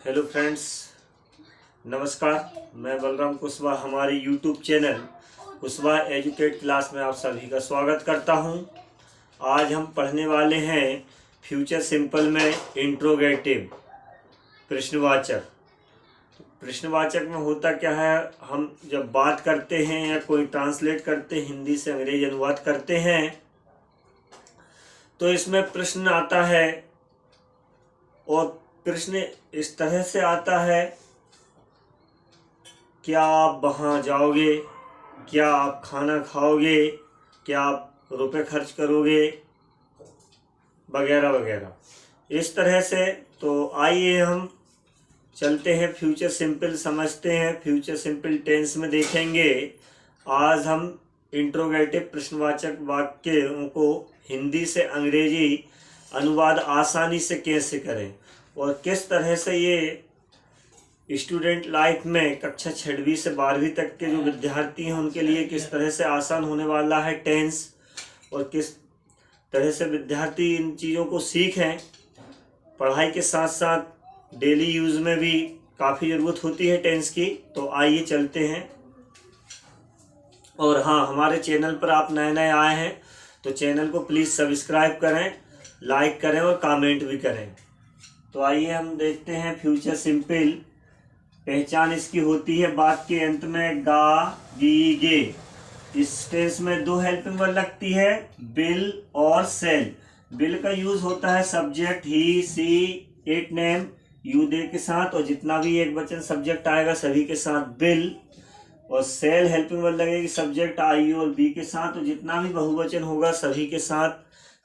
Hello friends, नमस्कार। मैं बलराम कुशवाहा हमारे YouTube channel Kushwaha educate class में आप सभी का स्वागत करता हूं। आज हम पढ़ने वाले हैं फ्यूचर सिंपल में इंट्रोगेटिव प्रश्नवाचक। प्रश्नवाचक में होता क्या है, हम जब बात करते हैं या कोई ट्रांसलेट करते हैं, हिंदी से अंग्रेजी अनुवाद करते हैं, तो इसमें प्रश्न आता है और प्रश्न इस तरह से आता है, क्या आप वहाँ जाओगे, क्या आप खाना खाओगे, क्या आप रुपए खर्च करोगे, वगैरह वगैरह इस तरह से। तो आइए हम चलते हैं फ्यूचर सिंपल समझते हैं। फ्यूचर सिंपल टेंस में देखेंगे आज हम इंट्रोगेटिव प्रश्नवाचक वाक्यों को हिंदी से अंग्रेजी अनुवाद आसानी से कैसे करें और किस तरह से ये स्टूडेंट लाइफ में कक्षा 6वीं से 12वीं तक के जो विद्यार्थी हैं उनके लिए किस तरह से आसान होने वाला है टेंस, और किस तरह से विद्यार्थी इन चीज़ों को सीखें। पढ़ाई के साथ साथ डेली यूज़ में भी काफ़ी ज़रूरत होती है टेंस की। तो आइए चलते हैं। और हाँ, हमारे चैनल पर आप नए नए आए हैं तो चैनल को प्लीज़ सब्सक्राइब करें, लाइक करें और कमेंट भी करें। तो आइए हम देखते हैं फ्यूचर सिंपल। पहचान इसकी होती है बात के अंत में गा, गी, गे। इस टेंस में दो हेल्पिंग वर्ब लगती है, बिल और सेल। बिल का यूज होता है subject he, she, it, name, you, they के साथ, और जितना भी एक वचन सब्जेक्ट आएगा सभी के साथ बिल। और सेल हेल्पिंग वर्ब लगेगी सब्जेक्ट आई और बी के साथ, और जितना भी बहुवचन होगा सभी के साथ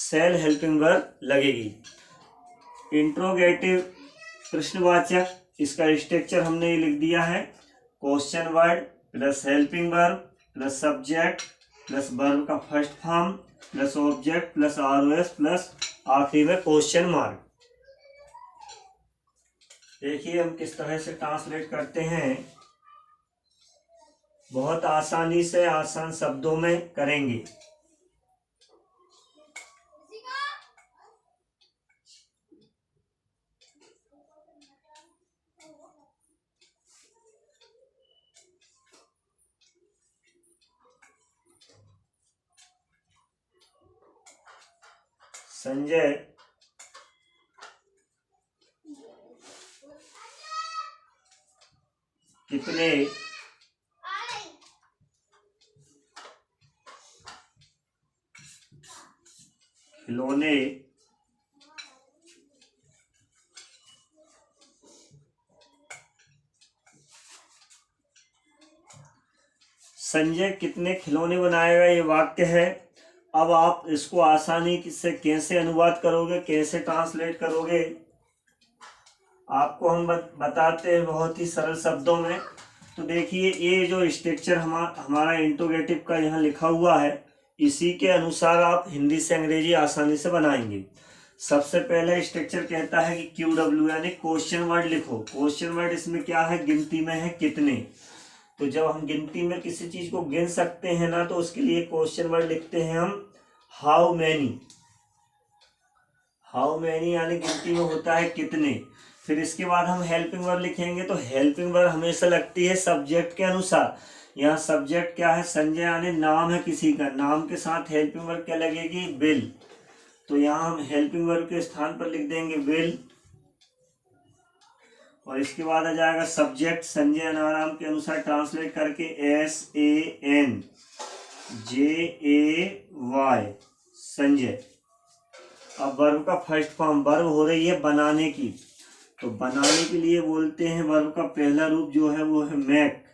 सेल हेल्पिंग वर्ब लगेगी। इंट्रोगेटिव प्रश्नवाचक, इसका स्ट्रक्चर हमने ये लिख दिया है, question word plus helping verb plus subject plus verb का first form plus object plus ROS plus आखिरी में क्वेश्चन मार्क। देखिए हम किस तरह से ट्रांसलेट करते हैं, बहुत आसानी से आसान शब्दों में करेंगे। संजय कितने खिलौने संजय कितने खिलौने बनाएगा, ये वाक्य है। अब आप इसको आसानी से कैसे अनुवाद करोगे, कैसे ट्रांसलेट करोगे, आपको हम बताते हैं बहुत ही सरल शब्दों में। तो देखिए ये जो स्ट्रक्चर हमारा इंट्रोगेटिव का यहाँ लिखा हुआ है, इसी के अनुसार आप हिंदी से अंग्रेजी आसानी से बनाएंगे। सबसे पहले स्ट्रक्चर कहता है कि QW यानी क्वेश्चन वर्ड लिखो। क्वेश्चन वर्ड इसमें क्या है, गिनती में है कितने। तो जब हम गिनती में किसी चीज को गिन सकते हैं ना, तो उसके लिए क्वेश्चन वर्ड लिखते हैं हम हाउ मैनी। हाउ मैनी यानी गिनती में होता है कितने। फिर इसके बाद हम हेल्पिंग वर्ब लिखेंगे, तो हेल्पिंग वर्ब हमेशा लगती है सब्जेक्ट के अनुसार। यहाँ सब्जेक्ट क्या है, संजय यानी नाम है किसी का, नाम के साथ हेल्पिंग वर्ब क्या लगेगी, विल। तो यहाँ हम हेल्पिंग वर्ब के स्थान पर लिख देंगे विल। और इसके बाद आ जाएगा सब्जेक्ट, संजय नाम के अनुसार ट्रांसलेट करके SANJAY, संजय। अब वर्ब का फर्स्ट फॉर्म, वर्ब हो रही है बनाने की, तो बनाने के लिए बोलते हैं वर्ब का पहला रूप जो है वो है मैक,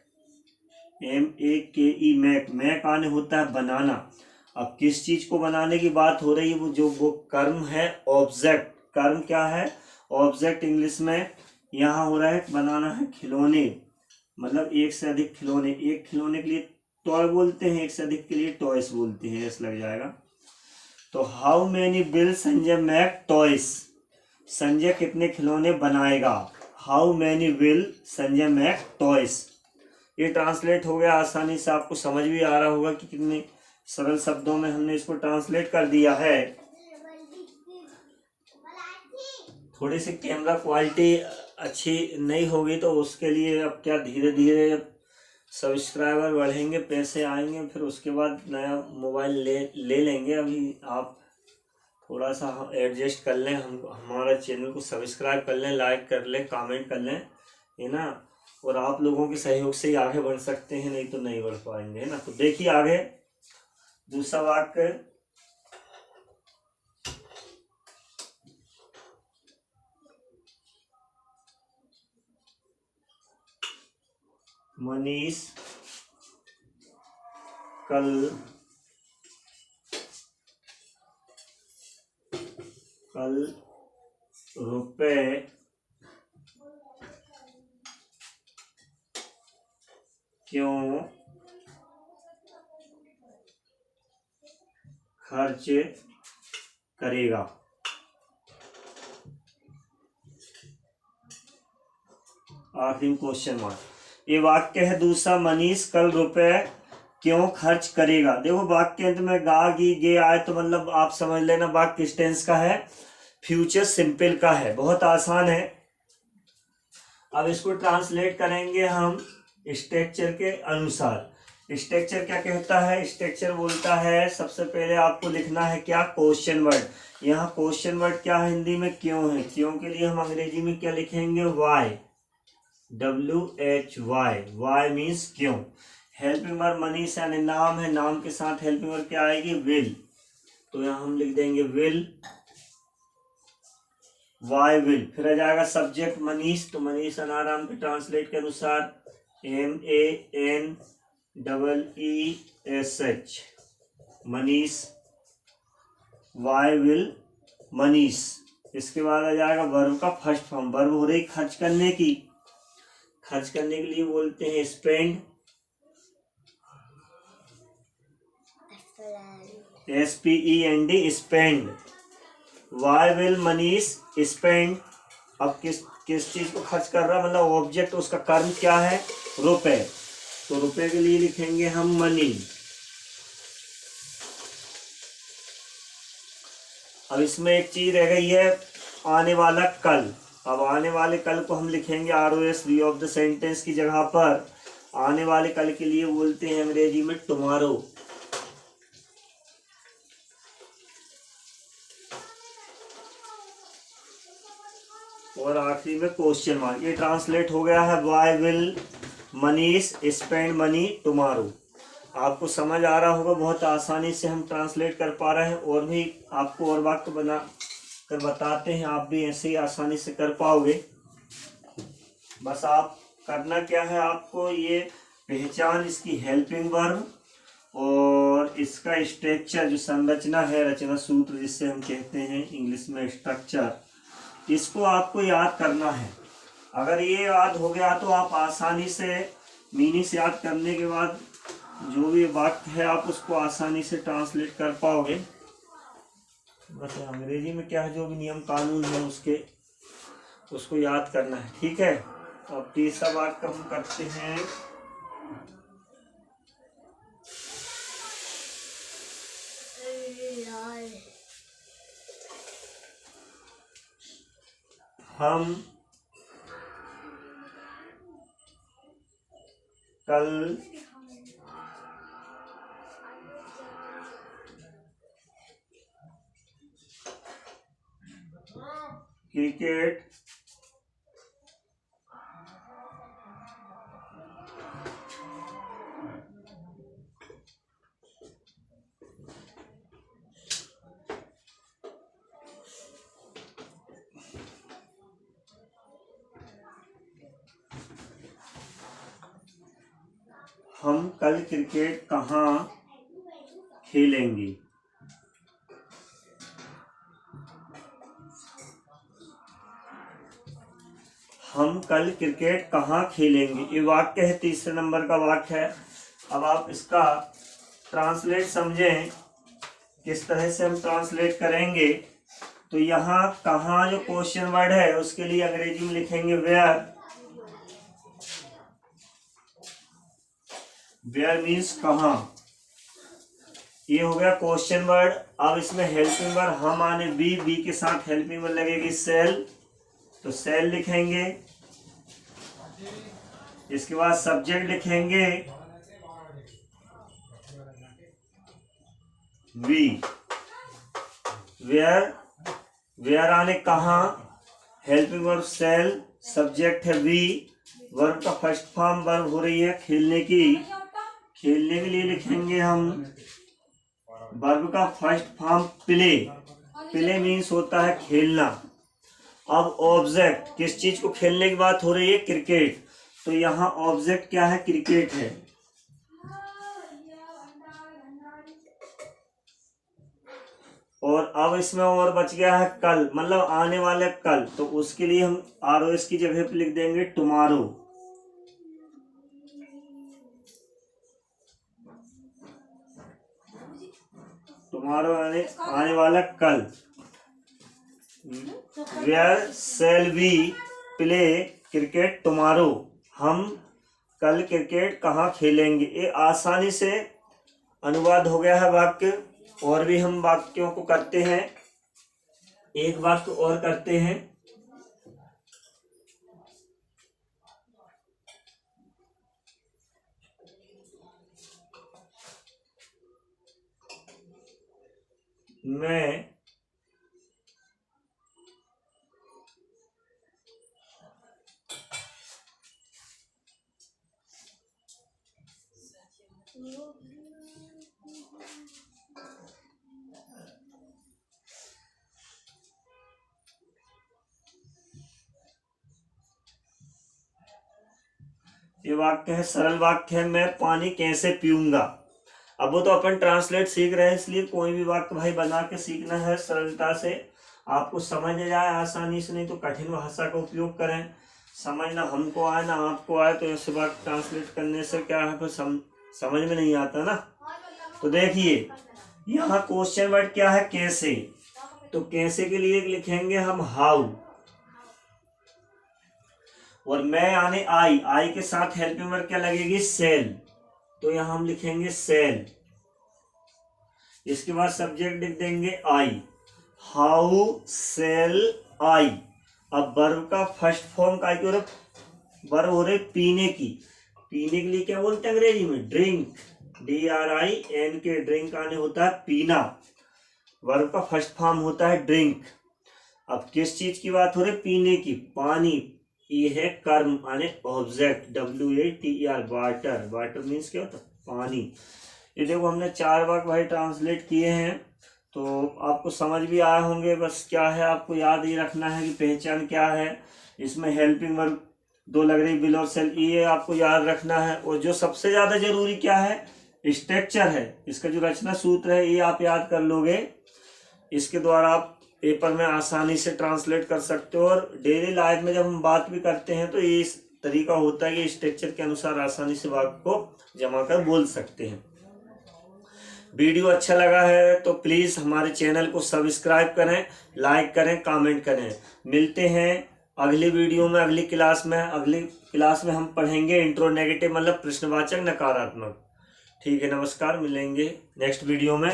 MAKE, मैक। मैक आने होता है बनाना। अब किस चीज को बनाने की बात हो रही है, वो कर्म है ऑब्जेक्ट। कर्म क्या है, ऑब्जेक्ट। इंग्लिश में यहाँ हो रहा है बनाना है खिलौने, मतलब एक से अधिक खिलौने। एक खिलौने के लिए टॉय बोलते हैं, एक से अधिक के लिए टॉयस बोलते हैं, ऐसा लग जाएगा। तो how many will Sanjay make toys, Sanjay कितने खिलौने बनाएगा। How many will Sanjay make toys. ये ट्रांसलेट हो गया आसानी से, आपको समझ भी आ रहा होगा कि कितने सरल शब्दों में हमने इसको ट्रांसलेट कर दिया है। थोड़ी सी कैमरा क्वालिटी अच्छी नहीं होगी तो उसके लिए अब क्या, धीरे धीरे सब्सक्राइबर बढ़ेंगे, पैसे आएंगे, फिर उसके बाद नया मोबाइल ले लेंगे। अभी आप थोड़ा सा एडजस्ट कर लें, हम हमारा चैनल को सब्सक्राइब कर लें, लाइक कर लें, कमेंट कर लें, है ना। और आप लोगों के सहयोग से ही आगे बढ़ सकते हैं, नहीं तो नहीं बढ़ पाएंगे, है ना। तो देखिए आगे दूसरा वाक्य, मनीष कल रुपए क्यों खर्च करेगा। आखिरी क्वेश्चन मार्क। ये वाक्य है दूसरा, मनीष कल रुपए क्यों खर्च करेगा। देखो वाक्य अंत में गा गी गे आए तो मतलब आप समझ लेना वाक्य किस टेंस का है, फ्यूचर सिंपल का है। बहुत आसान है। अब इसको ट्रांसलेट करेंगे हम स्ट्रक्चर के अनुसार। स्ट्रक्चर क्या कहता है, स्ट्रक्चर बोलता है सबसे पहले आपको लिखना है क्या, क्वेश्चन वर्ड। यहाँ क्वेश्चन वर्ड क्या है हिंदी में, क्यों है। क्यों के लिए हम अंग्रेजी में क्या लिखेंगे, वाई, WHY, वाई मीन्स क्यों। हेल्पिंग वर्ब मनीष यानी नाम है, नाम के साथ हेल्पिंग वर्ब क्या आएगी, विल। तो यहाँ हम लिख देंगे विल, वाई विल। फिर आ जाएगा सब्जेक्ट मनीष, तो मनीष अनाराम के ट्रांसलेट के अनुसार MANEESH, Manish, why will Manish. इसके बाद आ जाएगा वर्ब का फर्स्ट फॉर्म, वर्ब हो रही खर्च करने की। खर्च करने के लिए बोलते हैं spend, SPEND, spend. Why will Manish spend. अब किस चीज को खर्च कर रहा है, मतलब ऑब्जेक्ट, उसका कर्म क्या है, रुपए। तो रुपए के लिए लिखेंगे हम मनी। अब इसमें एक चीज रह गई है, आने वाला कल। अब आने वाले कल को हम लिखेंगे ROS, V of the sentence की जगह पर। आने वाले कल के लिए बोलते हैं अंग्रेजी में टुमारो। और आखिरी में क्वेश्चन मार्क। ये ट्रांसलेट हो गया है, why will Manish spend money tomorrow. आपको समझ आ रहा होगा, बहुत आसानी से हम ट्रांसलेट कर पा रहे हैं। और भी आपको और वाक्य बना कर बताते हैं, आप भी ऐसे ही आसानी से कर पाओगे। बस आप करना क्या है, आपको ये पहचान इसकी हेल्पिंग वर्ब और इसका स्ट्रक्चर, जो संरचना है, रचना सूत्र जिससे हम कहते हैं इंग्लिश में स्ट्रक्चर, इसको आपको याद करना है। अगर ये याद हो गया तो आप आसानी से मीनिंग्स याद करने के बाद जो भी वाक्य है आप उसको आसानी से ट्रांसलेट कर पाओगे। बस अंग्रेजी में क्या है, जो भी नियम कानून है उसको याद करना है, ठीक है। अब तीसरा वाक्य हम करते हैं, हम कल क्रिकेट हम कल क्रिकेट कहाँ खेलेंगे। हम कल क्रिकेट कहाँ खेलेंगे, ये वाक्य है, तीसरे नंबर का वाक्य है। अब आप इसका ट्रांसलेट समझें, किस तरह से हम ट्रांसलेट करेंगे। तो यहाँ कहाँ जो क्वेश्चन वर्ड है उसके लिए अंग्रेजी में लिखेंगे वेयर। वेयर मीन्स कहाँ, ये हो गया क्वेश्चन वर्ड। अब इसमें हेल्पिंग वर्ड हम आने बी के साथ हेल्पिंग वर्ड लगेगी सेल, तो सेल लिखेंगे। इसके बाद सब्जेक्ट लिखेंगे वी। वेयर आने कहाँ, हेल्पिंग वर्ब सेल, सब्जेक्ट है वी, वर्ब का फर्स्ट फॉर्म वर्ब हो रही है खेलने की। खेलने के लिए लिखेंगे हम वर्ब का first form play. Play means होता है खेलना। अब ऑब्जेक्ट, किस चीज को खेलने की बात हो रही है, क्रिकेट, तो यहाँ ऑब्जेक्ट क्या है, क्रिकेट है। और अब इसमें और बच गया है कल, मतलब आने वाले कल, तो उसके लिए हम ROS की जगह पे लिख देंगे टुमारो। टुमारो आने वाला कल। Where shall we play cricket tomorrow, हम कल क्रिकेट कहाँ खेलेंगे। ये आसानी से अनुवाद हो गया है वाक्य। और भी हम वाक्यों को करते हैं, एक वाक्य और करते हैं। मैं ये वाक्य है, सरल वाक्य है, मैं पानी कैसे पीऊंगा। अब वो तो अपन ट्रांसलेट सीख रहे हैं, इसलिए कोई भी वाक्य भाई बना के सीखना है सरलता से, आपको समझ जाए आसानी से। नहीं तो कठिन भाषा का उपयोग करें, समझना हमको आए ना आपको आए, तो ऐसे वाक्य ट्रांसलेट करने से क्या है, फिर समझ में नहीं आता ना। तो देखिए यहाँ क्वेश्चन वर्ड क्या है, कैसे। तो कैसे के लिए लिखेंगे हम हाउ। और मैं आने आई के साथ हेल्पिंग वर्ब क्या लगेगी, सेल, तो यहां हम लिखेंगे सेल। इसके बाद सब्जेक्ट लिख देंगे आई, हाउ सेल आई। अब वर्ब का फर्स्ट फॉर्म का वर्ब हो रहे पीने की। पीने के लिए क्या बोलते हैं अंग्रेजी में, ड्रिंक, DRINK, ड्रिंक आने होता है पीना। वर्ब का फर्स्ट फॉर्म होता है ड्रिंक। अब किस चीज की बात हो रही, पीने की, पानी। ये है कर्म माने object, WATER, water. Water means क्या होता है, पानी। ये देखो हमने 4 वाक्य भाई ट्रांसलेट किए हैं, तो आपको समझ भी आए होंगे। बस क्या है, आपको याद ही रखना है कि पहचान क्या है। इसमें हेल्पिंग वर्ब 2 लग रही, विल और सेल, ये आपको याद रखना है। और जो सबसे ज्यादा जरूरी क्या है, स्ट्रक्चर है, इसका जो रचना सूत्र है, ये आप याद कर लोगे। इसके द्वारा आप पेपर में आसानी से ट्रांसलेट कर सकते हो। और डेली लाइफ में जब हम बात भी करते हैं तो ये इस तरीका होता है कि स्ट्रक्चर के अनुसार आसानी से वाक्य को जमा कर बोल सकते हैं। वीडियो अच्छा लगा है तो प्लीज हमारे चैनल को सब्सक्राइब करें, लाइक करें, कमेंट करें। मिलते हैं अगली वीडियो में, अगली क्लास में। अगली क्लास में हम पढ़ेंगे इंट्रोनेगेटिव, मतलब प्रश्नवाचक नकारात्मक। ठीक है, नमस्कार, मिलेंगे नेक्स्ट वीडियो में।